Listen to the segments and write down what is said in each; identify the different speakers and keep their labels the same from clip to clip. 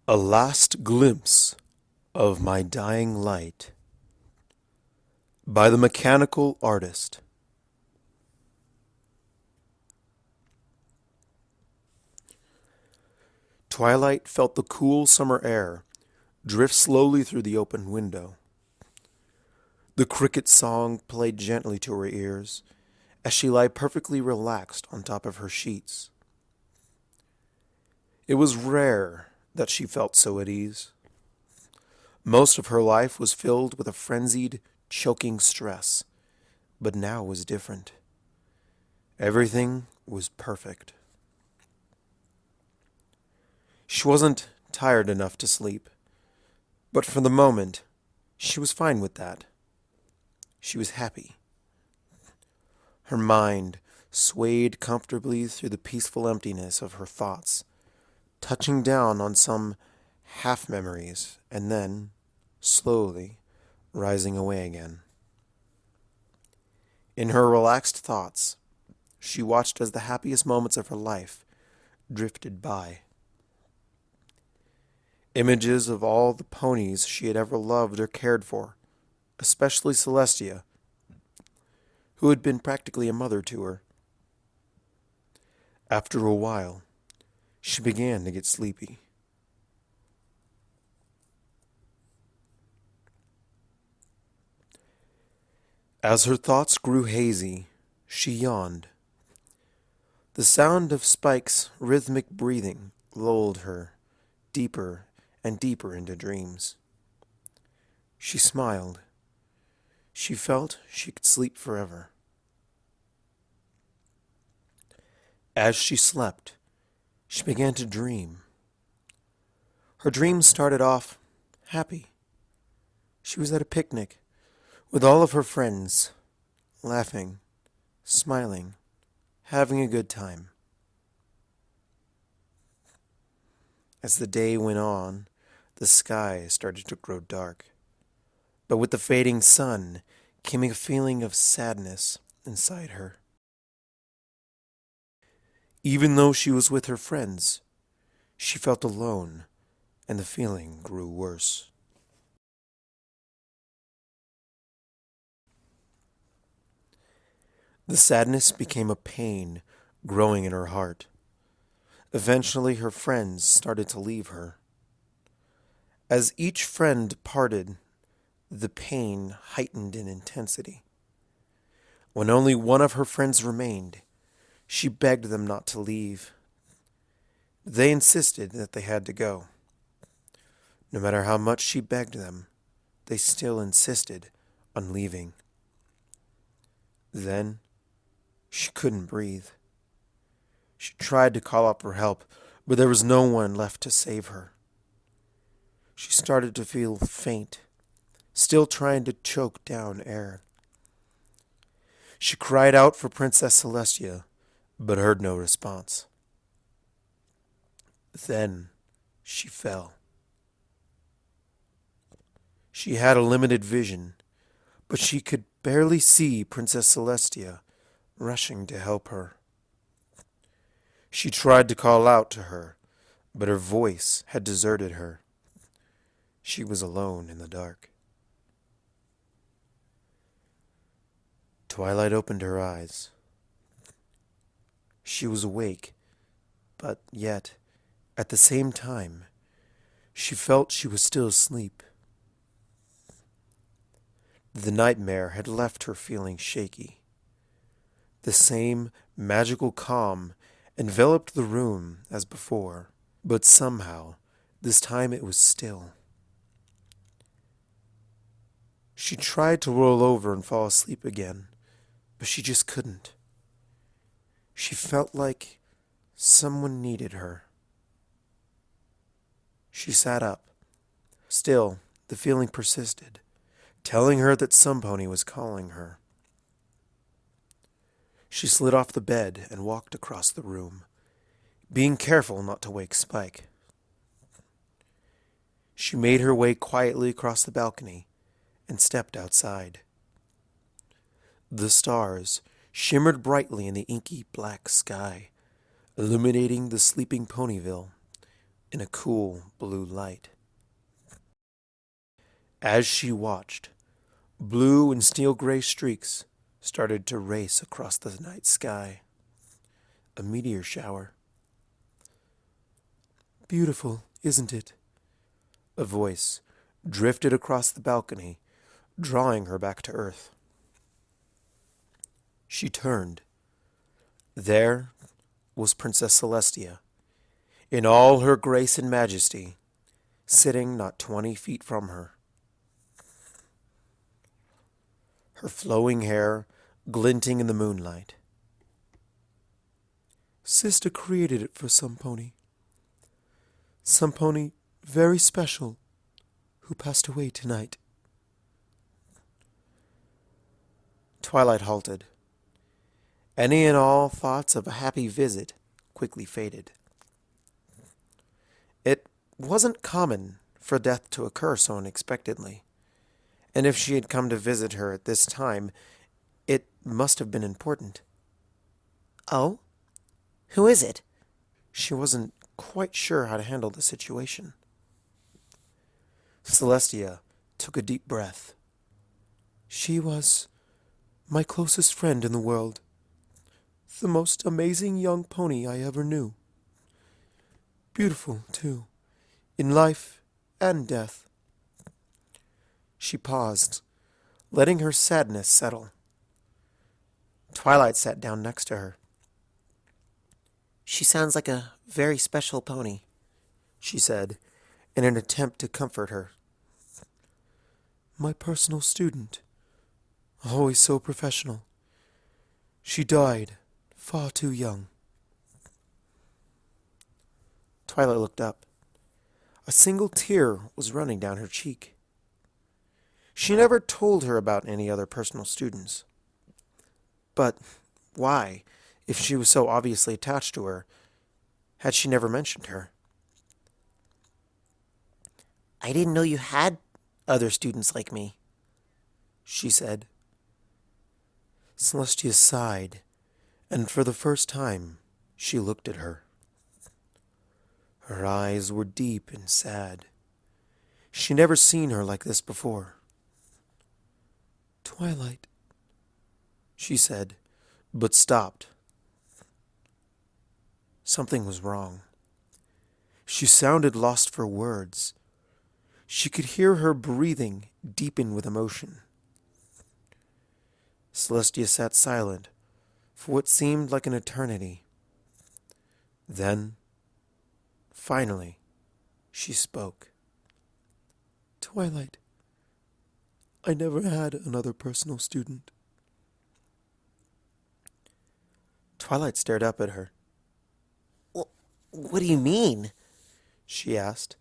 Speaker 1: A last glimpse of my dying light by the mechanical artist. Twilight felt the cool summer air drift slowly through the open window. The cricket song played gently to her ears as she lay perfectly relaxed on top of her sheets. It was rare that she felt so at ease. Most of her life was filled with a frenzied, choking stress, but now was different. Everything was perfect. She wasn't tired enough to sleep, but for the moment, she was fine with that. She was happy. Her mind swayed comfortably through the peaceful emptiness of her thoughts, touching down on some half-memories and then, slowly, rising away again. In her relaxed thoughts, she watched as the happiest moments of her life drifted by. Images of all the ponies she had ever loved or cared for, especially Celestia, who had been practically a mother to her. After a while, she began to get sleepy. As her thoughts grew hazy, she yawned. The sound of Spike's rhythmic breathing lulled her deeper and deeper into dreams. She smiled. She felt she could sleep forever. As she slept, she began to dream. Her dreams started off happy. She was at a picnic with all of her friends, laughing, smiling, having a good time. As the day went on, the sky started to grow dark, but with the fading sun came a feeling of sadness inside her. Even though she was with her friends, she felt alone, and the feeling grew worse. The sadness became a pain growing in her heart. Eventually, her friends started to leave her. As each friend departed, the pain heightened in intensity. When only one of her friends remained, she begged them not to leave. They insisted that they had to go. No matter how much she begged them, they still insisted on leaving. Then, she couldn't breathe. She tried to call up for help, but there was no one left to save her. She started to feel faint, still trying to choke down air. She cried out for Princess Celestia, but heard no response. Then she fell. She had a limited vision, but she could barely see Princess Celestia rushing to help her. She tried to call out to her, but her voice had deserted her. She was alone in the dark. Twilight opened her eyes. She was awake, but yet, at the same time, she felt she was still asleep. The nightmare had left her feeling shaky. The same magical calm enveloped the room as before, but somehow, this time it was still. She tried to roll over and fall asleep again, but she just couldn't. She felt like someone needed her. She sat up. Still, the feeling persisted, telling her that some pony was calling her. She slid off the bed and walked across the room, being careful not to wake Spike. She made her way quietly across the balcony and stepped outside. The stars shimmered brightly in the inky black sky, illuminating the sleeping Ponyville in a cool blue light. As she watched, blue and steel gray streaks started to race across the night sky. A meteor shower. Beautiful, isn't it? A voice drifted across the balcony, drawing her back to earth. She turned. There was Princess Celestia, in all her grace and majesty, sitting not 20 feet from her. Her flowing hair glinting in the moonlight. Sister created it for some pony. Some pony very special who passed away tonight. Twilight halted. Any and all thoughts of a happy visit quickly faded. It wasn't common for death to occur so unexpectedly, and if she had come to visit her at this time, it must have been important.
Speaker 2: Oh? Who is it?
Speaker 1: She wasn't quite sure how to handle the situation. Celestia took a deep breath. She was my closest friend in the world. The most amazing young pony I ever knew. Beautiful, too, in life and death. She paused, letting her sadness settle. Twilight sat down next to her.
Speaker 2: She sounds like a very special pony,
Speaker 1: she said, in an attempt to comfort her. My personal student. Always so professional. She died far too young. Twilight looked up. A single tear was running down her cheek. She never told her about any other personal students. But why, if she was so obviously attached to her, had she never mentioned her?
Speaker 2: I didn't know you had other students like me,
Speaker 1: she said. Celestia sighed, and for the first time she looked at her. Her eyes were deep and sad. She'd never seen her like this before. Twilight, she said, but stopped. Something was wrong. She sounded lost for words. She could hear her breathing deepen with emotion. Celestia sat silent for what seemed like an eternity. Then, finally, she spoke. Twilight, I never had another personal student. Twilight stared up at her.
Speaker 2: What do you mean?
Speaker 1: She asked,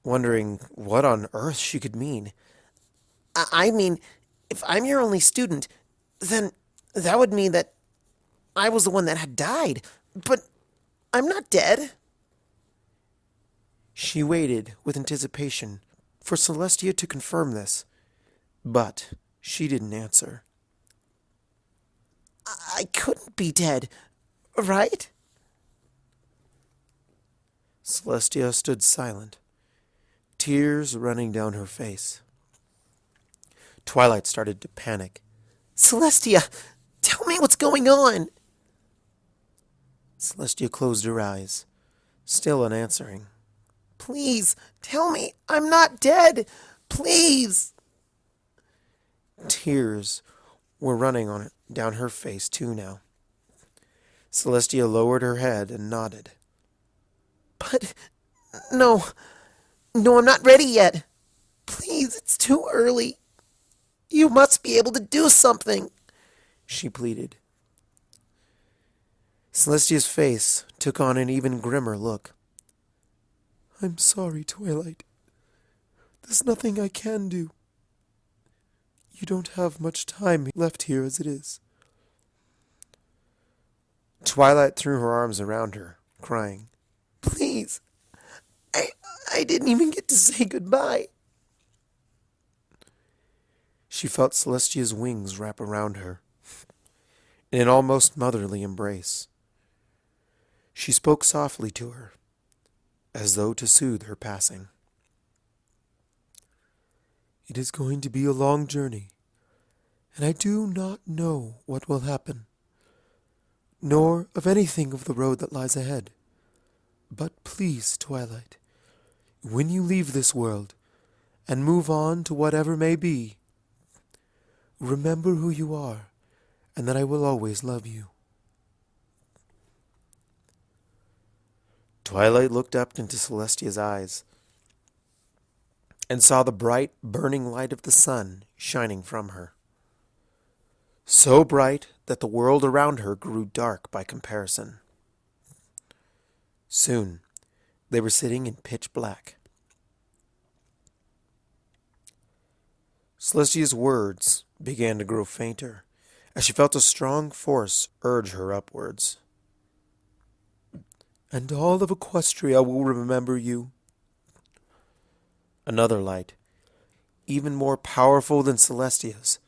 Speaker 1: wondering what on earth she could mean.
Speaker 2: I mean, if I'm your only student, then that would mean that I was the one that had died. But I'm not dead.
Speaker 1: She waited with anticipation for Celestia to confirm this, but she didn't answer.
Speaker 2: I couldn't be dead, right?
Speaker 1: Celestia stood silent, tears running down her face. Twilight started to panic.
Speaker 2: Celestia, tell me what's going on.
Speaker 1: Celestia closed her eyes, still unanswering.
Speaker 2: Please, tell me I'm not dead. Please.
Speaker 1: Tears were running down her face too now. Celestia lowered her head and nodded.
Speaker 2: But no, I'm not ready yet. Please, it's too early. You must be able to do something,
Speaker 1: she pleaded. Celestia's face took on an even grimmer look. I'm sorry, Twilight. There's nothing I can do. You don't have much time left here as it is. Twilight threw her arms around her, crying.
Speaker 2: Please, I didn't even get to say goodbye.
Speaker 1: She felt Celestia's wings wrap around her in an almost motherly embrace. She spoke softly to her. as though to soothe her passing. It is going to be a long journey, and I do not know what will happen, nor of anything of the road that lies ahead. But please, Twilight, when you leave this world and move on to whatever may be, remember who you are and that I will always love you. Twilight looked up into Celestia's eyes and saw the bright, burning light of the sun shining from her. So bright that the world around her grew dark by comparison. Soon, they were sitting in pitch black. Celestia's words began to grow fainter as she felt a strong force urge her upwards. And all of Equestria will remember you. Another light, even more powerful than Celestia's,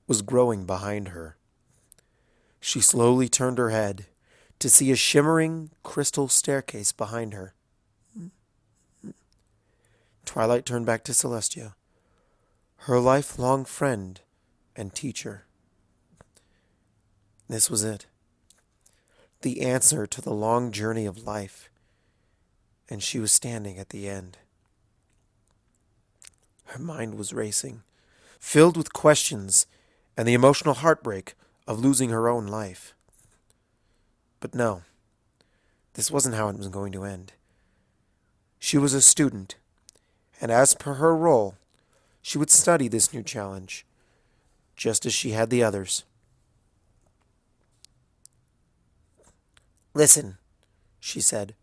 Speaker 1: was growing behind her. She slowly turned her head to see a shimmering crystal staircase behind her. Twilight turned back to Celestia, her lifelong friend and teacher. This was it, the answer to the long journey of life, and she was standing at the end. Her mind was racing, filled with questions and the emotional heartbreak of losing her own life. But no, this wasn't how it was going to end. She was a student, and as per her role, she would study this new challenge, just as she had the others.
Speaker 2: Listen, she said,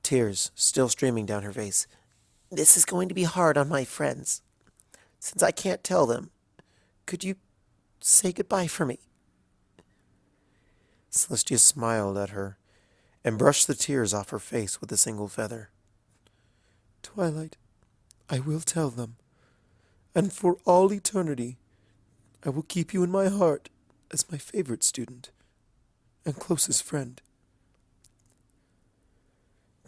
Speaker 2: tears still streaming down her face. This is going to be hard on my friends. Since I can't tell them, could you say goodbye for me?
Speaker 1: Celestia smiled at her and brushed the tears off her face with a single feather. Twilight, I will tell them, and for all eternity, I will keep you in my heart as my favorite student and closest friend.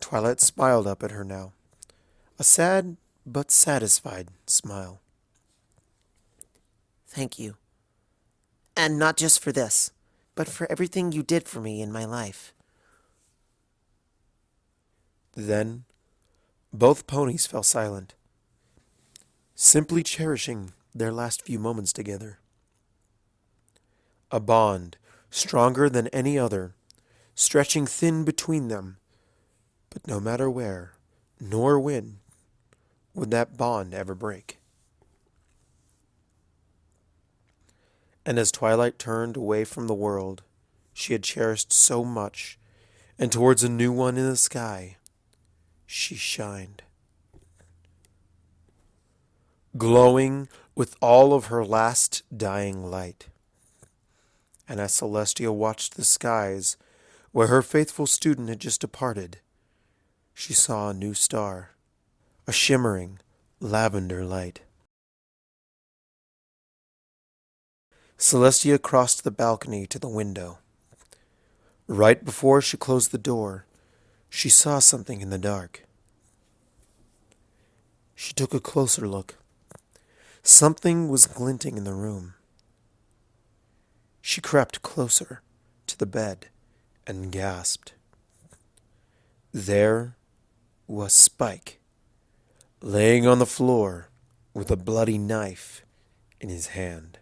Speaker 1: Twilight smiled up at her now, a sad but satisfied smile.
Speaker 2: Thank you. And not just for this, but for everything you did for me in my life.
Speaker 1: Then, both ponies fell silent, simply cherishing their last few moments together. A bond, stronger than any other, stretching thin between them, but no matter where, nor when, would that bond ever break. And as Twilight turned away from the world she had cherished so much, and towards a new one in the sky, she shined, glowing with all of her last dying light. And as Celestia watched the skies where her faithful student had just departed, she saw a new star, a shimmering lavender light. Celestia crossed the balcony to the window. Right before she closed the door, she saw something in the dark. She took a closer look. Something was glinting in the room. She crept closer to the bed and gasped. There was Spike, laying on the floor with a bloody knife in his hand.